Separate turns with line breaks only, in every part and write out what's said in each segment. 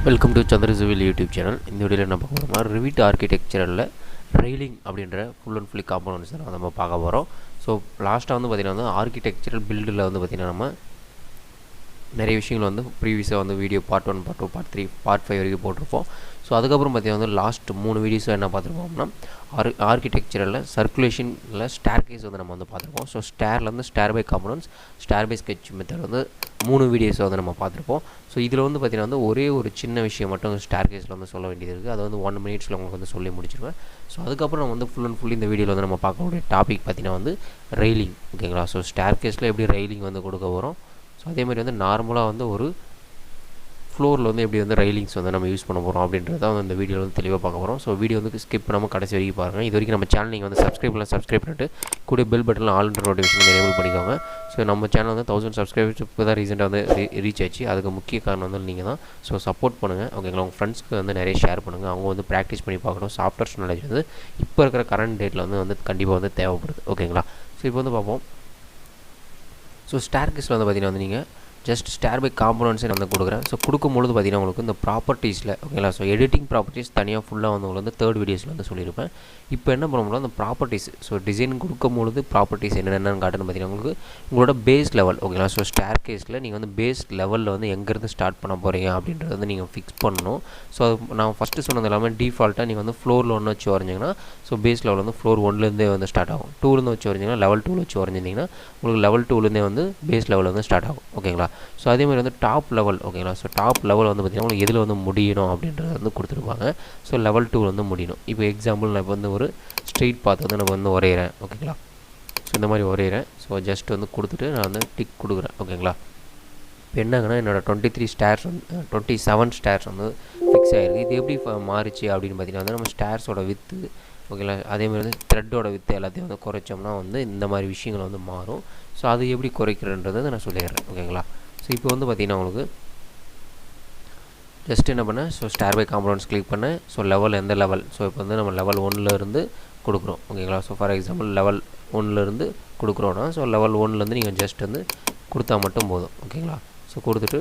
Welcome to சந்திரசுவில் YouTube channel. இந்த வீடியோவில் என்ன பார்க்க போகிறோம்னா ரிவிட் ஆர்கிடெக்சரில் ரெயிலிங் அப்படின்ற ஃபுல் அண்ட் ஃபுல்லி காம்பனன்ட்ஸ் தான் நம்ம பார்க்க போகிறோம். ஸோ லாஸ்ட்டாக வந்து பார்த்திங்கன்னா ஆர்கிடெக்சரல் பில்டில் வந்து பார்த்திங்கன்னா நம்ம நிறைய விஷயங்கள் வந்து ப்ரீவியஸாக வந்து video part 1 part 2 part 3 part 5 வரைக்கும் போட்டிருப்போம். ஸோ அதுக்கப்புறம் பார்த்திங்கன்னா வந்து லாஸ்ட் 3 வீடியோஸில் என்ன பார்த்துருப்போம்னா ஆர்கிடெக்சரில் சர்க்குலேஷனில் ஸ்டேர் கேஸ் வந்து நம்ம வந்து பார்த்துருப்போம். ஸோ ஸ்டேர்லேருந்து stair by components stair by sketch method வந்து 3 வீடியோஸை வந்து நம்ம பார்த்துருப்போம். ஸோ இதில் வந்து பார்த்திங்கன்னா வந்து ஒரே ஒரு சின்ன விஷயம் மட்டும் ஸ்டேர் கேஸில் வந்து சொல்ல வேண்டியது இருக்குது. அது வந்து 1 மினிட்ஸில் உங்களுக்கு வந்து சொல்லி முடிச்சிருவேன். ஸோ அதுக்கப்புறம் நம்ம வந்து ஃபுல் அண்ட் ஃபுல்லி இந்த வீடியோவில் வந்து நம்ம பார்க்கக்கூடிய டாபிக் பார்த்திங்கன்னா வந்து ரெயிலிங். ஓகேங்களா? ஸோ ஸ்டேர் கேஸில் எப்படி ரெயிலிங் வந்து கொடுக்க வரும், ஸோ அதேமாதிரி வந்து நார்மலாக வந்து ஒரு ஃப்ளோரில் வந்து எப்படி வந்து ரெயிலிங்ஸ் வந்து நம்ம யூஸ் பண்ண போகிறோம் அப்படின்றத வந்து இந்த வீடியோவில் வந்து தெளிவாக பார்க்க போகிறோம். ஸோ வீடியோ வந்து ஸ்கிப் பண்ணாமல் கடைசி வரைக்கும் பாருங்கள். இது வரைக்கும் நம்ம சேனல் நீங்கள் வந்து சப்ஸ்கிரைப் பண்ணிட்டு கூட பெல் பட்டனில் ஆல் நோட்டிஃபிகேஷன் எனேபிள் பண்ணிக்கோங்க. ஸோ நம்ம சேனல் வந்து 1000 சப்ஸ்கிரைபர்ஸ் இப்போ தான் ரீசெண்டாக வந்து ரீச் ஆச்சு. அதுக்கு முக்கிய காரணம் வந்து நீங்கள் தான். ஸோ சப்போர்ட் பண்ணுங்கள். ஓகேங்களா? உங்கள் ஃப்ரெண்ட்ஸ்க்கு வந்து நிறைய ஷேர் பண்ணுங்கள். அவங்க வந்து ப்ராக்டிஸ் பண்ணி பார்க்கணும். சாஃப்ட்வேர்ஸ் நாலேஜ் வந்து இப்போ இருக்கிற கரண்ட் டேட்டில் வந்து கண்டிப்பாக வந்து தேவைப்படுது. ஓகேங்களா? ஸோ இப்போ வந்து பார்ப்போம். ஸோ ஸ்டேர் கேஸில் வந்து பார்த்திங்கன்னா வந்து நீங்கள் ஜஸ்ட் ஸ்டேர் பை காம்பனன்ட்ஸை நான் வந்து கொடுக்குறேன். ஸோ கொடுக்கும்பொழுது பார்த்திங்கன்னா உங்களுக்கு இந்த ப்ராப்பர்ட்டிஸில் ஓகேங்களா? ஸோ எடிட்டிங் ப்ராப்பர்ட்டிஸ் தனியாக ஃபுல்லாக வந்து உங்களுக்கு வந்து தேர்ட் வீடியோஸில் வந்து சொல்லியிருப்பேன். இப்போ என்ன பண்ண முடியும், அந்த ப்ராப்பர்ட்டிஸ் ஸோ டிசைன் கொடுக்கும்பொழுது ப்ராப்பர்ட்டிஸ் என்னென்னு காட்டுன்னு பார்த்தீங்கன்னா உங்களுக்கு உங்களோட பேஸ் லெவல். ஓகேங்களா? ஸோ ஸ்டேர் கேஸில் நீங்கள் வந்து பேஸ் லெவலில் வந்து எங்கேருந்து ஸ்டார்ட் பண்ண போகிறீங்க அப்படின்றத வந்து நீங்கள் ஃபிக்ஸ் பண்ணணும். ஸோ அது நான் ஃபஸ்ட்டு சொன்னது எல்லாமே டிஃபால்ட்டாக நீங்கள் வந்து ஃப்ளோரில் ஒன்று வச்சு வரைஞ்சிங்கன்னா ஸோ பேஸ் லெவல் வந்து ஃப்ளோர் 1லேருந்தே வந்து ஸ்டார்ட் ஆகும். 2லேருந்து வச்சு வரைஞ்சிங்கன்னா லெவல் 2 வச்சு வரைஞ்சிங்கன்னா உங்களுக்கு லெவல் 2லேருந்தே வந்து பேஸ் லெவல் வந்து ஸ்டார்ட் ஆகும். ஓகேங்களா? ஸோ அதேமாதிரி வந்து டாப் லெவல். ஓகேங்களா? ஸோ டாப் லெவல் வந்து பார்த்திங்கன்னா உங்களுக்கு எதில் வந்து முடியணும் அப்படின்றத வந்து கொடுத்துருப்பாங்க. ஸோ லெவல் 2 வந்து முடியணும். இப்போ எக்ஸாம்பிள் நான் இப்போ வந்து ஒரு ஸ்ட்ரெயிட் பாத் வந்து நம்ம வந்து வரைகிறேன். ஓகேங்களா? ஸோ இந்த மாதிரி வரைகிறேன். ஸோ ஜஸ்ட் வந்து கொடுத்துட்டு நான் வந்து டிக் கொடுக்குறேன். ஓகேங்களா? இப்போ என்னங்கன்னா என்னோடய 27 ஸ்டேர்ஸ் வந்து ஃபிக்ஸ் ஆகிருக்கு. இது எப்படி மாறிச்சு அப்படின்னு பார்த்தீங்கன்னா வந்து நம்ம ஸ்டேர்ஸோட வித்து. ஓகேங்களா? அதேமாதிரி வந்து த்ரெட்டோட வித்து எல்லாத்தையும் வந்து குறைச்சோம்னா வந்து இந்த மாதிரி விஷயங்கள் வந்து மாறும். ஸோ அது எப்படி குறைக்கிறன்றதை நான் சொல்லிடுறேன். ஓகேங்களா? ஸோ இப்போ வந்து பார்த்திங்கன்னா உங்களுக்கு ஜஸ்ட் என்ன பண்ணேன், so stair by components click பண்ணேன். ஸோ லெவல் எந்த லெவல், ஸோ இப்போ வந்து நம்ம லெவல் 1லேருந்து கொடுக்குறோம். ஓகேங்களா? ஸோ ஃபார் எக்ஸாம்பிள் லெவல் 1லேருந்து கொடுக்குறோன்னா ஸோ லெவல் 1லேருந்து நீங்கள் ஜஸ்ட் வந்து கொடுத்தா மட்டும் போதும். ஓகேங்களா? ஸோ கொடுத்துட்டு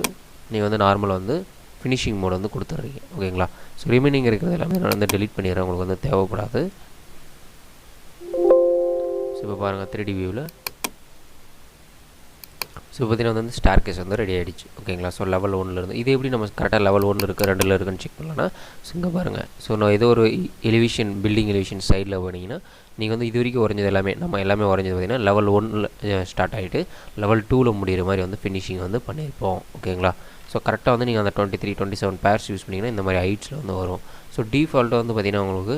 நீங்கள் வந்து நார்மலாக வந்து ஃபினிஷிங் மோட் வந்து கொடுத்துட்றீங்க. ஓகேங்களா? ஸோ ரிமைனிங் இருக்கிறது எல்லாமே நான் வந்து டெலிட் பண்ணிடுறேன். உங்களுக்கு வந்து தேவைப்படாது. ஸோ இப்போ பாருங்கள் 3D வியூவில். ஸோ பார்த்தீங்கன்னா வந்து ஸ்டேர் கேஸ் வந்து ரெடி ஆகிடுச்சு. ஓகேங்களா? ஸோ லெவல் 1லேருந்து இது எப்படி நம்ம கரெக்டாக லெவல் 1 இருக்குது 2ல் இருக்குன்னு செக் பண்ணலாம்னா ஸோ இங்கே பாருங்கள். ஸோ நான் ஏதோ ஒரு எலிவேஷன் பில்டிங் எலிவேஷன் சைடில் போனீங்கன்னா நீங்கள் வந்து இது வரைக்கும் வரைஞ்சது எல்லாமே வரைஞ்சது பார்த்திங்கன்னா லெவல் 1ல் ஸ்டார்ட் ஆகிட்டு லெவல் 2ல் முடிகிற மாதிரி வந்து ஃபினிஷிங் வந்து பண்ணியிருப்போம். ஓகேங்களா? ஸோ கரெக்டாக வந்து நீங்கள் அந்த 23, 27 பேர்ஸ் யூஸ் பண்ணிங்கன்னா இந்த மாதிரி ஹைட்ஸில் வந்து வரும். ஸோ டிஃபால்ட்டாக வந்து பார்த்திங்கன்னா உங்களுக்கு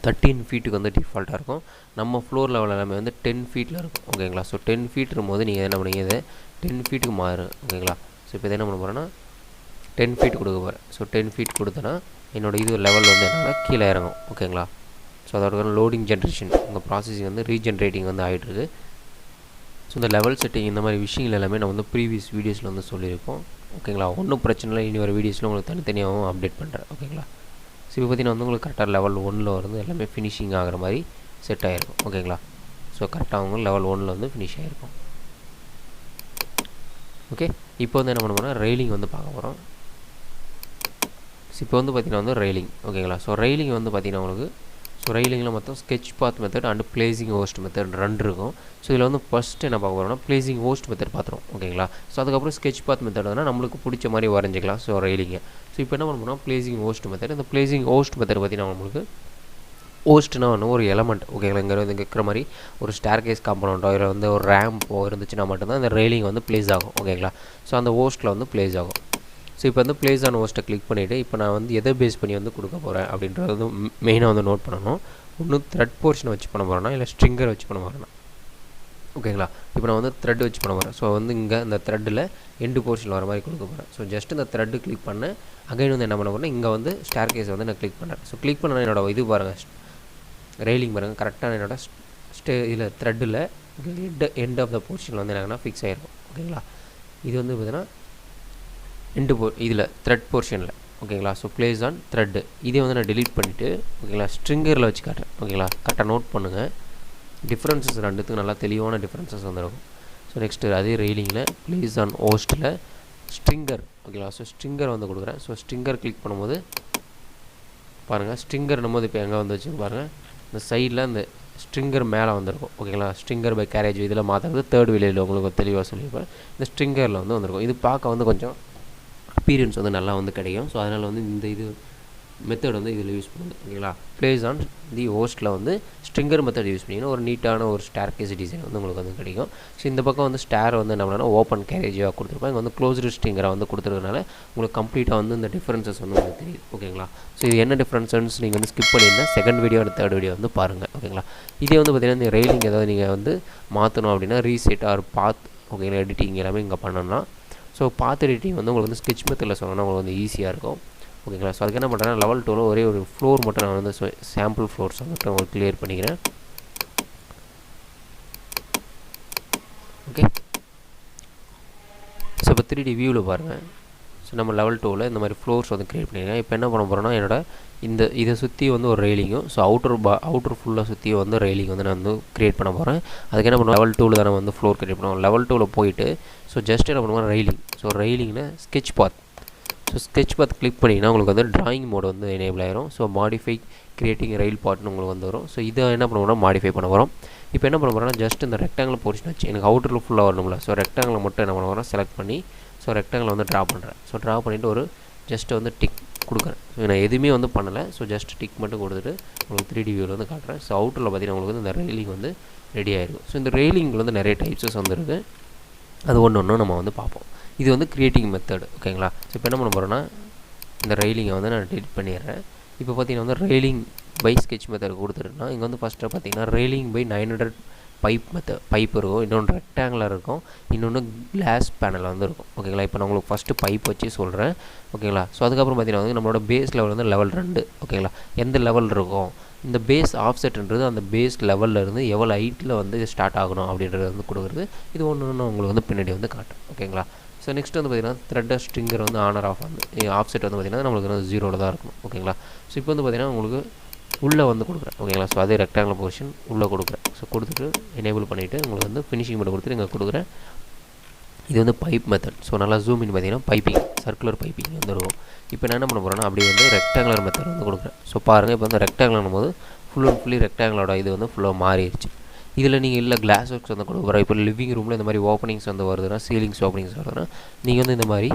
13 ஃபீட்டுக்கு வந்து டிஃபால்ட்டாக இருக்கும். நம்ம ஃப்ளோர் லெவல் எல்லாமே வந்து 10 ஃபீட்டில் இருக்கும். ஓகேங்களா? ஸோ 10 ஃபீட் இருக்கும்போது நீங்கள் என்ன பண்ணுங்க, இதை 10 ஃபீட்டுக்கு மாறும். ஓகேங்களா? ஸோ இப்போ இதை என்ன பண்ண போகிறேன்னா 10 ஃபீட் கொடுக்க போகிறேன். ஸோ 10 ஃபீட் கொடுத்தனா என்னோடய இது லெவல் வந்து என்னென்னா கீழே இறங்கும். ஓகேங்களா? ஸோ அதோட லோடிங் ஜென்ரேஷன் உங்கள் ப்ராசஸிங் வந்து ரீஜென்ரேட்டிங் வந்து ஆகிட்டுருக்கு. ஸோ இந்த லெவல் செட்டிங் இந்த மாதிரி விஷயங்கள் எல்லாமே நான் வந்து ப்ரீவியஸ் வீடியோஸில் வந்து சொல்லியிருக்கோம். ஓகேங்களா? ஒன்றும் பிரச்சனை இல்லை. இனி ஒரு வீடியோஸில் உங்களுக்கு தனித்தனியாகவும் அப்டேட் பண்ணுறேன். ஓகேங்களா? ஸோ இப்போ பார்த்தீங்கன்னா வந்து உங்களுக்கு கரெக்டாக லெவல் 1ல் வந்து எல்லாமே ஃபினிஷிங் ஆகிற மாதிரி செட் ஆகிருக்கும். ஓகேங்களா? ஸோ கரெக்டாக அவங்க லெவல் 1ல் வந்து ஃபினிஷ் ஆகிருக்கும். ஓகே, இப்போ வந்து என்ன பண்ண போகிறோம், ரெயிலிங் வந்து பார்க்க போகிறோம். ஸோ இப்போ வந்து பார்த்திங்கன்னா வந்து ரெயிலிங். ஓகேங்களா? ஸோ ரெயிலிங் வந்து பார்த்திங்கன்னா உங்களுக்கு ஸோ ரெயிலிங்கில் மொத்தம் sketch path method and placing host method 2 இருக்கும். ஸோ இதில் வந்து ஃபஸ்ட்டு என்ன பார்க்க போகிறோம்னா பிளேசிங் ஹோஸ்ட் மெத்தட் பார்த்துரும். ஓகேங்களா? ஸோ அதுக்கப்புறம் ஸ்கெட்ச் பாத் மெத்தட் வந்து நம்மளுக்கு பிடிச்ச மாதிரி வரைஞ்சிக்கலாம். ஸோ ரெயிலிங்கை ஸோ இப்போ என்ன பண்ணணும், பிளேசிங் ஹோஸ்ட் மெத்தட். இந்த பிளேசிங் ஹோஸ்ட் மெத்தட் பார்த்திங்கன்னா நம்மளுக்கு ஹோஸ்ட்னா வந்து ஒரு எலமெண்ட். ஓகேங்களா? இங்கே வந்து இருக்கிற மாதிரி ஒரு ஸ்டேர் கேஸ் காம்பனண்ட்டோ இல்லை வந்து ஒரு ரேம்போ இருந்துச்சுன்னா மட்டும்தான் அந்த ரெயிலிங் வந்து ப்ளேஸ் ஆகும். ஓகேங்களா? ஸோ அந்த ஹோஸ்ட்டில் வந்து ப்ளேஸ் ஆகும். ஸோ இப்போ வந்து ப்ளேஸ் ஆன் ஹோஸ்ட்டை கிளிக் பண்ணிவிட்டு இப்போ நான் வந்து எதை பேஸ் பண்ணி வந்து கொடுக்க போகிறேன் அப்படின்றது வந்து மெயினாக வந்து நோட் பண்ணணும். ஒன்று த்ரெட் போர்ஷனை வச்சு பண்ண போகிறேன்னா இல்லை ஸ்ட்ரிங்கர் வச்சு பண்ண போகிறேன்னா. ஓகேங்களா? இப்போ நான் வந்து த்ரெட் வச்சு பண்ண போகிறேன். ஸோ வந்து இங்கே இந்த த்ரெட்டில் எண்டு போர்ஷனில் வர மாதிரி கொடுக்க போகிறேன். ஸோ ஜஸ்ட் இந்த த்ரெட்டு கிளிக் பண்ணேன். அகைன் வந்து என்ன பண்ண போகிறேன், இங்கே வந்து ஸ்டேர் கேஸை வந்து நான் கிளிக் பண்ணுறேன். ஸோ கிளிக் பண்ண என்னோட இது பாருங்கள், ரெயிலிங் பாருங்கள் கரெக்டாக என்னோட இதில் த்ரெட்டில் எண்ட் ஆஃப் த போர்ஷனில் வந்து என்னன்னா ஃபிக்ஸ் ஆகிருக்கும். ஓகேங்களா? இது வந்து பார்த்தீங்கன்னா இதில் த்ரெட் போர்ஷனில். ஓகேங்களா? ஸோ ப்ளேஸ் ஆன் த்ரெட்டு இதே வந்து நான் டெலீட் பண்ணிவிட்டு ஓகேங்களா ஸ்ட்ரிங்கரில் வச்சு காட்டுறேன். ஓகேங்களா? கரெக்டாக நோட் பண்ணுங்கள். டிஃப்ரென்சஸ் ரெண்டுத்துக்கு நல்லா தெளிவான டிஃப்ரென்சஸ் வந்துருக்கும். ஸோ நெக்ஸ்ட்டு அதே ரெயிலிங்கில் ப்ளேஸ் ஆன் ஹோஸ்ட்டில் ஸ்ட்ரிங்கர் ஓகேங்களா. ஸோ ஸ்ட்ரிங்கர் வந்து கொடுக்குறேன். ஸோ ஸ்ட்ரிங்கர் கிளிக் பண்ணும்போது பாருங்கள் ஸ்ட்ரிங்கர் நம்ம இப்போ எங்கே வந்து வச்சுருக்கு பாருங்கள், இந்த சைடில் இந்த ஸ்ட்ரிங்கர் மேலே வந்திருக்கும் ஓகேங்களா. ஸ்ட்ரிங்கர் பை கேரேஜ் இதில் மாற்றுறது தேர்ட் வீலில் உங்களுக்கு தெளிவாக சொல்லியிருப்பேன். இந்த ஸ்ட்ரிங்கரில் வந்து வந்திருக்கும். இது பார்க்க வந்து கொஞ்சம் அப்பீரியன்ஸ் வந்து நல்லா வந்து கிடைக்கும். ஸோ அதனால் வந்து இந்த இது மெத்தட் வந்து இதில் யூஸ் பண்ணுது ஓகேங்களா. ப்ளேஸ் ஆன் தி ஹோஸ்ட்டில் வந்து ஸ்ட்ரிங்கர் மெத்தட் யூஸ் பண்ணிங்கன்னா ஒரு நீட்டான ஒரு ஸ்டேர் கேஸ் டிசைன் வந்து உங்களுக்கு வந்து கிடைக்கும். ஸோ இந்த பக்கம் வந்து ஸ்டேர் வந்து என்ன பண்ணால் ஓப்பன் கேரேஜாக கொடுத்துருப்பேன். இங்கே வந்து க்ளோஸ்டு ஸ்ட்ரிங்கரை வந்து கொடுத்துருக்கனால உங்களுக்கு கம்ப்ளீட்டாக வந்து இந்த டிஃப்ரென்சஸ் வந்து உங்களுக்கு தெரியுது ஓகேங்களா. ஸோ இது என்ன டிஃப்ரென்ஸ்னு நீங்கள் வந்து ஸ்கிப் பண்ணியிருந்தால் second video and third video வந்து பாருங்கள் ஓகேங்களா. இதே வந்து பார்த்திங்கன்னா இந்த ரெயிலிங் ஏதாவது நீங்கள் வந்து மாற்றணும் அப்படின்னா ரீசெட் ஆர் பாத் ஓகேங்களா எடிட்டிங் எல்லாமே இங்கே பண்ணணும்னா ஸோ பாத் எடிட்டிங் வந்து உங்களுக்கு வந்து ஸ்கெட்ச் மெத்தடில் சொன்னோன்னா உங்களுக்கு வந்து ஈஸியாக இருக்கும் ஓகேங்களா. ஸோ அதுக்கு என்ன பண்ணுறேன்னா லெவல் 2ல ஒரே ஒரு ஃப்ளோர் மட்டும் நான் வந்து சாம்பிள் ஃப்ளோர்ஸ் வந்துட்டு உங்களுக்கு கிளியர் பண்ணிக்கிறேன். ஓகே, ஸோ இப்போ 3D வியூவில் பாருங்கள். ஸோ நம்ம லெவல் 2ல் இந்த மாதிரி ஃப்ளோர்ஸ் வந்து க்ரியேட் பண்ணிக்கிறேன். இப்போ என்ன பண்ண போகிறோன்னா இதை சுற்றி வந்து ஒரு ரெயிலிங்கும் ஸோ அவுட்டர் ஃபுல்லாக சுற்றி வந்து ரெயிலிங் வந்து நான் வந்து க்ரியேட் பண்ண போகிறேன். அதுக்கு என்ன பண்ணுவோம், லெவல் 2ல் தான் வந்து ஃப்ளோர் க்ரியேட் பண்ணுவோம். லெவல் 2ல் போயிட்டு ஸோ ஜஸ்ட் என்ன பண்ணுவோம் ரெயிலிங். ஸோ ரெயிலிங்கில் ஸ்கெட்ச் பாத். ஸோ ஸ்கெட்ச் பாத் கிளிக் பண்ணிங்கன்னா உங்களுக்கு வந்து ட்ராயிங் மோட் வந்து எனேபிள் ஆயிரும். ஸோ மாடிஃபை கிரியேட்டிங் ரெயில் பார்ட்னு உங்களுக்கு வந்து வரும். ஸோ இதை என்ன பண்ணுவோம்னா மாடிஃபை பண்ண வரும். இப்போ என்ன பண்ண போகிறோம்னா ஜஸ்ட் இந்த ரெக்டாங்கிள் போர்ஷன் வச்சு எனக்கு அவுட்டரில் ஃபுல்லாக வரணும்ல. ஸோ ரெக்டாங்கில் மட்டும் என்ன பண்ண போகிறோம் செலக்ட் பண்ணி ஸோ ரெக்டாங்கில் வந்து ட்ரா பண்ணுறேன். ஸோ ட்ரா பண்ணிவிட்டு ஒரு ஜஸ்ட் வந்து டிக் கொடுக்குறேன். ஸோ நான் எதுவுமே வந்து பண்ணலை. ஸோ ஜஸ்ட் டிக் மட்டும் கொடுத்துட்டு உங்களுக்கு 3D வியூவில் வந்து காட்டுறேன். ஸோ அவுட்டரில் பார்த்தீங்கன்னா உங்களுக்கு வந்து இந்த ரெயிலிங் வந்து ரெடி ஆகிருக்கும். ஸோ இந்த ரெயிலிங்கில் வந்து நிறைய டைப்ஸஸ் வந்துருக்கு. அது ஒன்று ஒன்று நம்ம வந்து பார்ப்போம். இது வந்து கிரியேட்டிங் மெத்தட் ஓகேங்களா. ஸோ இப்போ என்ன பண்ண போகிறோன்னா இந்த ரெயிலிங்கை வந்து நான் டெலிட் பண்ணிடுறேன். இப்போ பார்த்தீங்கன்னா வந்து ரெயிலிங் பை ஸ்கெட்ச் மெத்தட் கொடுத்துருன்னா இங்கே வந்து ஃபஸ்ட்டு பார்த்தீங்கன்னா ரெயிலிங் பை 900 பைப் இருக்கும், இன்னொன்று ரெக்டாங்குலர் இருக்கும், இன்னொன்று கிளாஸ் பேனல் வந்து இருக்கும் ஓகேங்களா. இப்போ நான் உங்களுக்கு ஃபஸ்ட்டு பைப் வச்சு சொல்கிறேன் ஓகேங்களா. ஸோ அதுக்கப்புறம் பார்த்தீங்கன்னா வந்து நம்மளோட பேஸ் லெவல் வந்து லெவல் 2 ஓகேங்களா. எந்த லெவல் இருக்கும் இந்த பேஸ் ஆஃப்செட்ன்றது அந்த பேஸ் லெவலில் இருந்து எவ்வளோ ஹைட்டில் வந்து ஸ்டார்ட் ஆகணும் அப்படின்றது வந்து கொடுக்குறது. இது ஒன்று ஒன்று உங்களுக்கு வந்து பின்னாடி வந்து காட்டும் ஓகேங்களா. ஸோ நெக்ஸ்ட் வந்து பார்த்திங்கன்னா த்ரெட்டர் ஸ்ட்ரிங்கர் வந்து ஆனர் ஆஃப் வந்து ஆஃப்செட் வந்து பார்த்திங்கன்னா நம்மளுக்கு வந்து 0ல் தான் இருக்கணும் ஓகேங்களா. ஸோ இப்போ வந்து பார்த்திங்கன்னா உங்களுக்கு உள்ளே வந்து கொடுக்குறேன் ஓகேங்களா. ஸோ அதே ரெக்டாங்குலர் பொசிஷன் உள்ளே கொடுக்குறேன். ஸோ கொடுத்துட்டு எனேபிள் பண்ணிவிட்டு உங்களுக்கு வந்து ஃபினிஷிங் மட்டும் கொடுத்துட்டு இங்கே கொடுக்குறேன். இது வந்து பைப் மெத்தட். ஸோ நல்லா ஜூம் இன் பார்த்தீங்கன்னா பைப்பிங் சர்க்குலர் பைப்பிங் வந்து இருக்கும். இப்போ நான் என்ன பண்ண போகிறேன்னா அப்படியே வந்து ரெக்டாங்குலர் மெத்தட் வந்து கொடுக்குறேன். ஸோ பாருங்கள் இப்போ வந்து ரெக்டாங்குலர் போது ஃபுல் அண்ட் ஃபுல்லி ரெக்டாங்குலரோட இது வந்து ஃபுல்லாக மாறிடுச்சு. இதில் நீங்கள் இல்லை கிளாஸ் ஒர்க்ஸ் வந்து கொடுக்க போகிறோம். இப்போ லிவிங் ரூமில் இந்த மாதிரி ஓப்பனிங்ஸ் வந்து வருதுன்னா சீலிங்ஸ் ஓப்பனிங்ஸ் வருதுன்னா நீங்கள் வந்து இந்த மாதிரி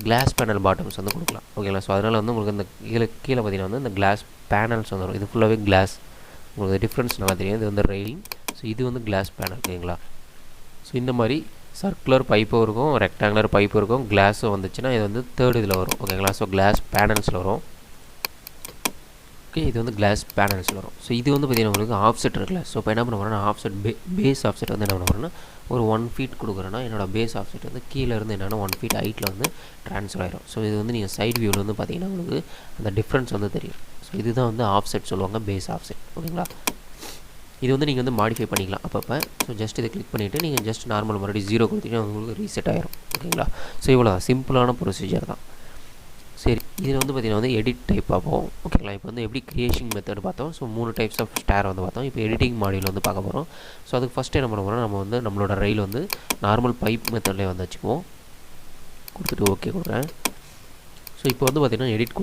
கிளாஸ் பேனல் பாட்டம்ஸ் வந்து கொடுக்கலாம் ஓகேங்களா. ஸோ அதனால் வந்து உங்களுக்கு இந்த கீழே பார்த்தீங்கன்னா வந்து இந்த கிளாஸ் பேனல்ஸ் வந்து வரும். இது ஃபுல்லாகவே கிளாஸ் உங்களுக்கு டிஃப்ரென்ஸ் நல்லா தெரியும். இது வந்து ரெயிலிங். ஸோ இது வந்து கிளாஸ் பேனல் ஓகேங்களா. ஸோ இந்த மாதிரி சர்க்குலர் பைப்பும் இருக்கும், ரெக்டாங்குலர் பைப்பும் இருக்கும், கிளாஸும் வந்துச்சுன்னா இது வந்து தேர்ட் இதில் வரும் ஓகேங்களா. ஸோ கிளாஸ் பேனல்ஸில் வரும். ஓகே, இது வந்து கிளாஸ் பேனல்ஸில் வரும். ஸோ இது வந்து பார்த்திங்கன்னா உங்களுக்கு ஆஃப்செட் இருக்குல்ல. ஸோ இப்போ என்ன பண்ண போகிறேன்னா ஆஃப்செட் பேஸ் ஆஃப்செட் வந்து என்ன பண்ண போகிறேன்னா ஒரு 1 feet கொடுக்குறேன்னா என்னோடய பேஸ் ஆஃப்செட் வந்து கீழே இருந்து என்னென்னா 1 feet ஹைட்டில் வந்து ட்ரான்ஸ்ஃபர் ஆகிரும். ஸோ இது வந்து நீங்கள் சைட் வியூவில் வந்து பார்த்திங்கன்னா உங்களுக்கு அந்த டிஃப்ரென்ஸ் வந்து தெரியும். ஸோ இதுதான் வந்து ஆஃப்செட் சொல்லுவாங்க, பேஸ் ஆஃப்செட் ஓகேங்களா. இது வந்து நீங்கள் வந்து மாடிஃபை பண்ணிக்கலாம் அப்பப்போ. ஸோ ஜஸ்ட் இதை கிளிக் பண்ணிவிட்டு நீங்கள் ஜஸ்ட் நார்மல் மறுபடியும் 0 கொடுத்தீங்கன்னா உங்களுக்கு ரீசெட் ஆகிரும் ஓகேங்களா. ஸோ இவ்வளோ சிம்பிளான ப்ரொசீஜர் தான். சரி, இதில் வந்து பார்த்திங்கன்னா வந்து எடிட் டைப் பார்ப்போம் ஓகேங்களா. இப்போ வந்து எப்படி கிரியேஷன் மெத்தட் பார்த்தோம். ஸோ 3 டைப்ஸ் ஆஃப் ஸ்டார் வந்து பார்த்தோம். இப்போ எடிட்டிங் மாடியூல் வந்து பார்க்க போகிறோம். ஸோ அதுக்கு ஃபஸ்ட்டு என்ன பண்ண போகிறோம், நம்ம வந்து நம்மளோட ரயில் வந்து நார்மல் பைப் மெத்தட்லேயே வந்து வச்சுக்குவோம். கொடுத்துட்டு ஓகே கொடுக்குறேன். ஸோ இப்போ வந்து பார்த்திங்கன்னா எடிட்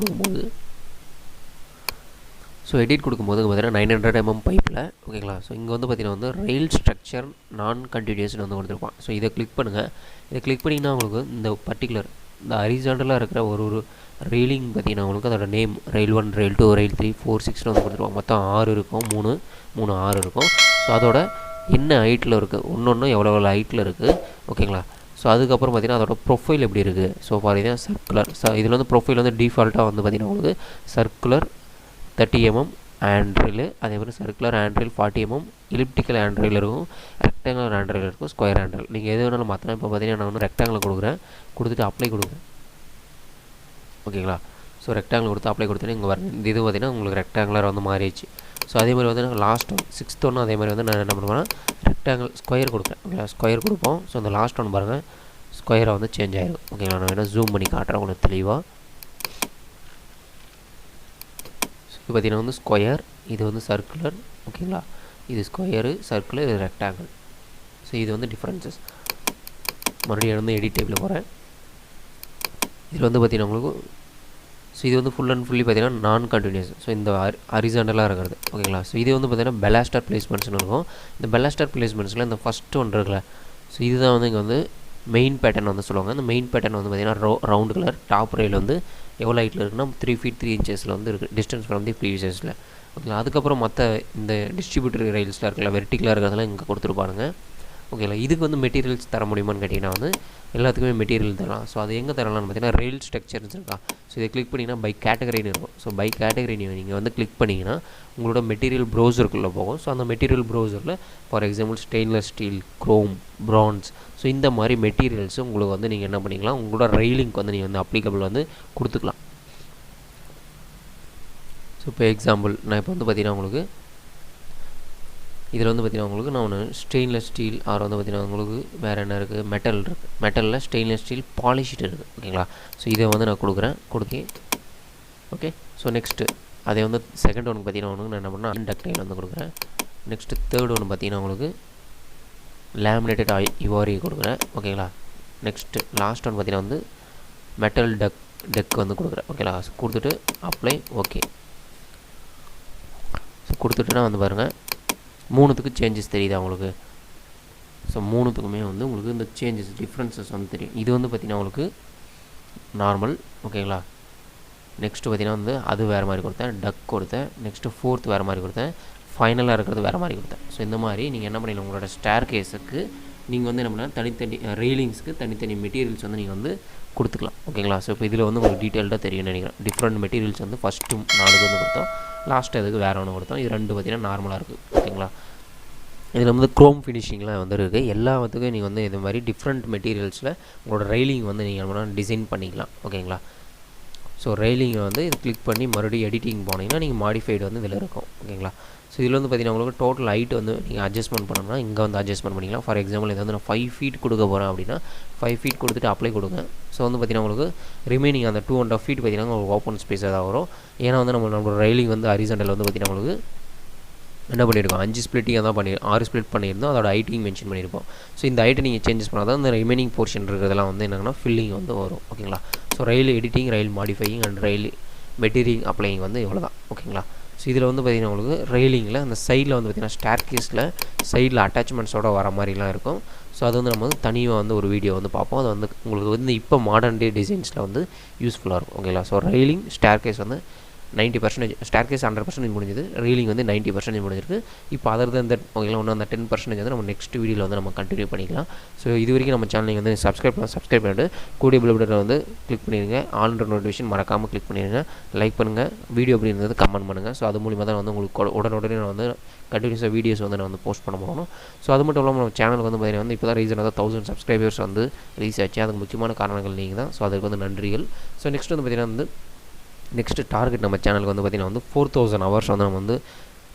கொடுக்கும்போது பார்த்திங்கன்னா 900 mm பைப்பில் ஓகேங்களா. ஸோ இங்கே வந்து பார்த்திங்கன்னா வந்து ரெயில் ஸ்ட்ரக்சர் நான் கண்டினியூஸ்னு வந்து கொடுத்துருப்பான். ஸோ இதை கிளிக் பண்ணுங்கள். இதை கிளிக் பண்ணிங்கன்னா உங்களுக்கு இந்த பர்டிகுலர் இந்த ஹரிசாண்டலாக இருக்கிற ஒரு ரெயிலிங் பார்த்திங்கன்னா உங்களுக்கு அதோட நேம் ரெயில் 1, ரெயில் 2, ரெயில் 3, 4, 6 வந்து கொடுத்துருவாங்க. மொத்தம் 6 இருக்கும், 3, 6 இருக்கும். ஸோ அதோட என்ன ஹைட்டில் இருக்குது, ஒன்று எவ்வளோ ஹைட்டில் இருக்குது ஓகேங்களா. ஸோ அதுக்கப்புறம் பார்த்திங்கன்னா அதோட ப்ரொஃபைல் எப்படி இருக்குது. ஸோ பார்த்தீங்கன்னா சர்க்குலர். இதில் வந்து ப்ரொஃபைல் வந்து டிஃபால்ட்டாக வந்து பார்த்திங்கன்னா உங்களுக்கு சர்க்குலர் 30 mm ஹேண்ட்ரில், அதே மாதிரி சர்க்குலர் ஹேண்ட்ரில் 40 mm, எலிப்டிக்கல் ஹேண்ட்ரில் இருக்கும், ரெக்டாங்குலர் ஹேண்ட்ரில் இருக்கும், ஸ்கொயர் ஹேண்ட்ரில். நீங்கள் எது வேணாலும் மாற்றலாம். இப்போ பார்த்தீங்கன்னா நான் வந்து ரெக்டாங்கில் கொடுக்குறேன். கொடுத்துட்டு அப்ளை கொடுக்குறேன் ஓகேங்களா. ஸோ ரெக்டாங்கில் கொடுத்து அப்ளை கொடுத்துட்டு இங்கே வரேன். இந்த இது பார்த்திங்கன்னா உங்களுக்கு ரெக்டாங்குலர் வந்து மாறிடுச்சு. ஸோ அதே மாதிரி வந்து லாஸ்ட் ஒன் 6th ஒன்று அதே மாதிரி வந்து நான் என்ன பண்ணுவேன்னா ரெக்டாங்கிள் ஸ்கொயர் கொடுக்குறேன் ஓகேங்களா. ஸ்கொயர் கொடுப்போம். ஸோ அந்த லாஸ்ட் ஒன் பாருங்கள் ஸ்கொயராக வந்து சேஞ்ச் ஆகிடும் ஓகேங்களா. நான் வேணால் ஜூம் பண்ணி காட்டுறேன் உங்களுக்கு தெளிவாக. இது பார்த்திங்கன்னா வந்து ஸ்கொயர், இது வந்து சர்க்குலர் ஓகேங்களா. இது ஸ்கொயரு, சர்க்குலர், இது ரெக்டாங்கிள். ஸோ இது வந்து டிஃப்ரென்சஸ். மறுபடியும் வந்து எடிட் டைப்பில் போகிறேன். இதில் வந்து பார்த்திங்கன்னா உங்களுக்கு ஸோ இது வந்து ஃபுல் அண்ட் ஃபுல்லி பார்த்திங்கன்னா நான் கண்டினியூஸ். ஸோ இந்த ஹரிசாண்டலாக இருக்கிறது ஓகேங்களா. ஸோ இது வந்து பார்த்திங்கன்னா பெலாஸ்டர் பிளேஸ்மெண்ட்ஸ்னு இருக்கும். இந்த பெலாஸ்டர் பிளேஸ்மெண்ட்ஸில் இந்த ஃபஸ்ட்டு ஒன்று இருக்குல்ல, ஸோ இதுதான் வந்து இங்கே வந்து மெயின் பேட்டர்ன் வந்து சொல்லுவாங்க. இந்த மெயின் பேட்டர்ன் வந்து பார்த்திங்கன்னா ரவுண்டு கலர் டாப் ரயில் வந்து எவ்வளோ ஹைட்டில் இருக்குன்னா 3 feet 3 inches வந்து இருக்குது, டிஸ்டன்ஸ் ஃப்ரம் தி ப்ரீவியஸில் ஓகேங்களா. அதுக்கப்புறம் மற்ற இந்த டிஸ்ட்ரிபியூட்டர் ரயில்ஸில் இருக்குல்ல, வெர்டிக்கலாக இருக்கிறதெல்லாம் இங்கே கொடுத்துருப்பானுங்க ஓகேங்களா. இதுக்கு வந்து மெட்டீரியல்ஸ் தர முடியுமான்னு கேட்டிங்கன்னா வந்து எல்லாத்துக்குமே மெட்டீரியல் தரலாம். ஸோ அது எங்கே தரலாம்னு பார்த்தீங்கன்னா ரெயில் ஸ்ட்ரக்சர்ஸ் இருக்கா. ஸோ இதை கிளிக் பண்ணிங்கன்னா பை கேட்டகரின்னு இருக்கும். ஸோ பை கேட்டகரி நீங்கள் வந்து கிளிக் பண்ணிங்கன்னா உங்களோட மெட்டீரியல் ப்ரௌசருக்குள்ளே போகும். ஸோ அந்த மெட்டீரியல் ப்ரௌசரில் for example stainless steel, chrome, France, so இந்த மாதிரி மெட்டீரியல்ஸ் உங்களுக்கு வந்து நீங்கள் என்ன பண்ணிக்கலாம், உங்களோட ரெயிலிங்க்கு வந்து நீங்கள் வந்து அப்ளிகபிள் வந்து கொடுத்துக்கலாம். ஸோ இப்போ எக்ஸாம்பிள் நான் இப்போ வந்து பார்த்திங்கன்னா உங்களுக்கு இதில் வந்து பார்த்திங்கன்னா உங்களுக்கு நான் ஒன்று ஸ்டெயின்லெஸ் ஸ்டீல் ஆர் வந்து பார்த்திங்கன்னா உங்களுக்கு வேறு என்ன இருக்குது, மெட்டல் இருக்குது. மெட்டலில் ஸ்டெயின்லெஸ் ஸ்டீல் பாலிஷ்டு இருக்குது ஓகேங்களா. ஸோ இதை வந்து நான் கொடுக்குறேன். ஓகே. ஸோ நெக்ஸ்ட்டு அதே வந்து செகண்ட் ஒன்று பார்த்திங்கன்னா ஒன்று நான் என்ன பண்ணேன் டக்டைல் வந்து கொடுக்குறேன். நெக்ஸ்ட்டு தேர்ட் ஒன்று பார்த்திங்கன்னா உங்களுக்கு லேமினேட்டட் இவாரி கொடுக்குறேன் ஓகேங்களா. நெக்ஸ்ட்டு லாஸ்ட் ஒன்று பார்த்திங்கன்னா வந்து மெட்டல் டெக் வந்து கொடுக்குறேன் ஓகேங்களா. ஸோ கொடுத்துட்டு அப்ளை ஓகே. ஸோ கொடுத்துட்டுனா வந்து பாருங்கள் மூணுத்துக்கு சேஞ்சஸ் தெரியுது உங்களுக்கு. ஸோ மூணுத்துக்குமே வந்து உங்களுக்கு இந்த சேஞ்சஸ் டிஃப்ரென்சஸ் வந்து தெரியும். இது வந்து பார்த்திங்கன்னா உங்களுக்கு நார்மல் ஓகேங்களா. நெக்ஸ்ட்டு பார்த்திங்கன்னா வந்து அது வேறு மாதிரி கொடுத்தேன், டக் கொடுத்தேன். நெக்ஸ்ட்டு ஃபோர்த் வேறு மாதிரி கொடுத்தேன், ஃபைனலாக இருக்கிறது வேறு மாதிரி கொடுத்தேன். ஸோ இந்த மாதிரி நீங்கள் என்ன பண்ணிடலாம், உங்களோட ஸ்டேர் கேஸுக்கு நீங்கள் வந்து என்ன பண்ணலாம், தனித்தனி ரெயிலிங்ஸ்க்கு தனித்தனி மெட்டீரியல்ஸ் வந்து நீங்கள் வந்து கொடுத்துக்கலாம் ஓகேங்களா. ஸோ இப்போ இதில் வந்து உங்களுக்கு டீட்டெயில்டாக தெரியும்னு நினைக்கிறேன். டிஃப்ரெண்ட் மெட்டீரியல்ஸ் வந்து ஃபஸ்ட்டு 4 வந்து கொடுத்தோம், லாஸ்ட்டு அதுக்கு வேறு ஒன்று கொடுத்தோம். இது 2 பார்த்திங்கன்னா நார்மலாக இருக்குது ஓகேங்களா. இதில் வந்து க்ரோம் ஃபினிஷிங்லாம் வந்து இருக்குது. எல்லாத்துக்கும் நீங்கள் வந்து இது மாதிரி டிஃப்ரெண்ட் மெட்டீரியல்ஸில் உங்களோட ரெயிலிங் வந்து நீங்கள் டிசைன் பண்ணிக்கலாம் ஓகேங்களா. ஸோ ரெயிலிங்கை வந்து இது கிளிக் பண்ணி மறுபடியும் எடிட்டிங் போனீங்கன்னா நீங்கள் மாடிஃபைடு வந்து இதில் இருக்கும் ஓகேங்களா. ஸோ இதில் வந்து பார்த்திங்கன்னா உங்களுக்கு டோட்டல் ஹைட் வந்து நீங்கள் அட்ஜஸ்ட்மெண்ட் பண்ணணும்னா இங்கே வந்து அட்ஜஸ்ட்மெண்ட் பண்ணிக்கலாம். ஃபார் எக்ஸாம்பிள் இதை வந்து நான் 5 feet கொடுக்க போகிறேன் அப்படின்னா 5 feet கொடுத்துட்டு அப்ளை கொடுங்க. ஸோ வந்து பார்த்திங்கன்னா உங்களுக்கு ரிமைனிங் அந்த 2.5 feet பார்த்திங்கன்னா உங்களுக்கு ஓப்பன் ஸ்பேஸ் தான் வரும். ஏன்னா வந்து நம்மளோட ரெயிலிங் வந்து ஹரிசாண்டல் வந்து பார்த்திங்கன்னா உங்களுக்கு என்ன பண்ணியிருக்கோம், 5 ஸ்ப்ளிட்டிங்காக தான் 6 ஸ்ப்ளிட் பண்ணியிருந்தோம். அதோட ஹைட்டிங் மென்ஷன் பண்ணியிருப்போம். ஸோ இந்த ஹைட்டை நீங்கள் சேஞ்சஸ் பண்ணால் தான் இந்த ரிமைனிங் போர்ஷன் இருக்கிறதெல்லாம் வந்து என்னென்னா ஃபில்லிங் வந்து வரும் ஓகேங்களா. So rail editing, rail modifying and rail material applying வந்து இவ்வளோ தான் ஓகேங்களா. ஸோ இதில் வந்து பார்த்திங்கன்னா உங்களுக்கு ரெயிலிங்கில் அந்த சைடில் வந்து பார்த்திங்கன்னா ஸ்டேர் கேஸில் சைடில் அட்டாச்மெண்ட்ஸோடு வர மாதிரிலாம் இருக்கும். ஸோ அது வந்து நம்ம வந்து தனியாக வந்து ஒரு வீடியோ வந்து பார்ப்போம். அது வந்து உங்களுக்கு வந்து இப்போ மாடர்ன் டே டிசைன்ஸில் வந்து யூஸ்ஃபுல்லாக இருக்கும் ஓகேங்களா. ஸோ ரெயிலிங் ஸ்டேர் கேஸ் வந்து 90% ஸ்டேர் கேஸ் 100% முடிஞ்சது, ரீலிங் வந்து 90% முடிஞ்சிருக்கு. இப்போ அதர் தான் இந்த ஓகேங்களா. ஒன்று அந்த 10% வந்து நம்ம நெக்ஸ்ட் வீடியோவில் வந்து நம்ம கண்டினியூ பண்ணிக்கலாம். ஸோ இது வரைக்கும் நம்ம சேனல் வந்து சப்ஸ்கிரைப் பண்ணிட்டு கூடிய பெல் பட்டனை வந்து கிளிக் பண்ணிடுங்க. ஆல்ரெடி நோட்டிஃபிகேஷன் மறக்காமல் கிளிக் பண்ணிடுங்க. லைக் பண்ணுங்கள், வீடியோ அப்படி இருந்தது கமெண்ட் பண்ணுங்கள். ஸோ அது மூலிமா தான் வந்து உங்களுக்கு உடனே நான் வந்து கண்டினியூஸாக வீடியோஸ் வந்து நான் வந்து போஸ்ட் பண்ண போகணும். ஸோ அது மட்டும் இல்லாமல் நம்ம சேனலுக்கு வந்து பார்த்திங்கன்னா வந்து இப்போ தான் ரீசனாக 1000 சப்ஸ்கிரைபர்ஸ் வந்து ரீச் ஆச்சு. அதுக்கு முக்கியமான காரணங்கள் நீங்கள் தான். ஸோ அதுக்கு வந்து நன்றிகள். ஸோ நெக்ஸ்ட் வந்து பார்த்திங்கன்னா வந்து நெக்ஸ்ட்டு டார்கெட் நம்ம சேனலுக்கு வந்து பார்த்திங்கன்னா வந்து 4000 hours வந்து நம்ம வந்து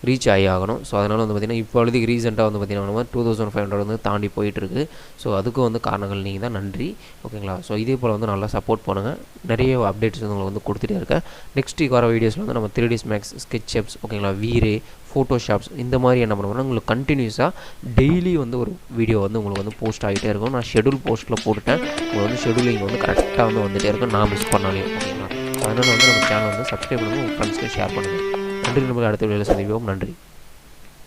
ரீச் ஆகணும். ஸோ அதனால் வந்து பார்த்திங்கன்னா இப்பொழுதுக்கு ரீசெண்டாக வந்து பார்த்திங்கன்னா நம்ம 2500 வந்து தாண்டி போயிட்டுருக்கு. ஸோ அதுக்கும் வந்து காரணங்கள் நீங்கள் தான், நன்றி ஓகேங்களா. ஸோ இதே போல் வந்து நல்லா சப்போர்ட் பண்ணுங்கள். நிறைய அப்டேட்ஸ் வந்து உங்களுக்கு வந்து கொடுத்துட்டே இருக்கேன். நெக்ஸ்ட் வர வீடியோஸில் வந்து நம்ம 3ds Max, SketchUps ஓகேங்களா, வீரே, ஃபோட்டோஷாப்ஸ் இந்த மாதிரி என்ன பண்ணுவோம்னா உங்களுக்கு கண்டினியூஸாக டெய்லி வந்து ஒரு வீடியோ வந்து உங்களுக்கு வந்து போஸ்ட் ஆகிட்டே இருக்கும். நான் ஷெடியூல் போஸ்ட்டில் போட்டுட்டேன். உங்களுக்கு வந்து ஷெடியூலிங் வந்து கரெக்டாக வந்து வந்துகிட்டே இருக்கும், நான் மிஸ் பண்ணாலையும் ஓகேங்களா. அதனால் வந்து நம்ம சேனல் வந்து சப்ஸ்கிரைப் பண்ணுங்கள், உங்கள் ஃப்ரெண்ட்ஸ்க்கு ஷேர் பண்ணுங்கள். நன்றி. நம்ம அடுத்த வீடியோவில் சந்திப்போம். நன்றி.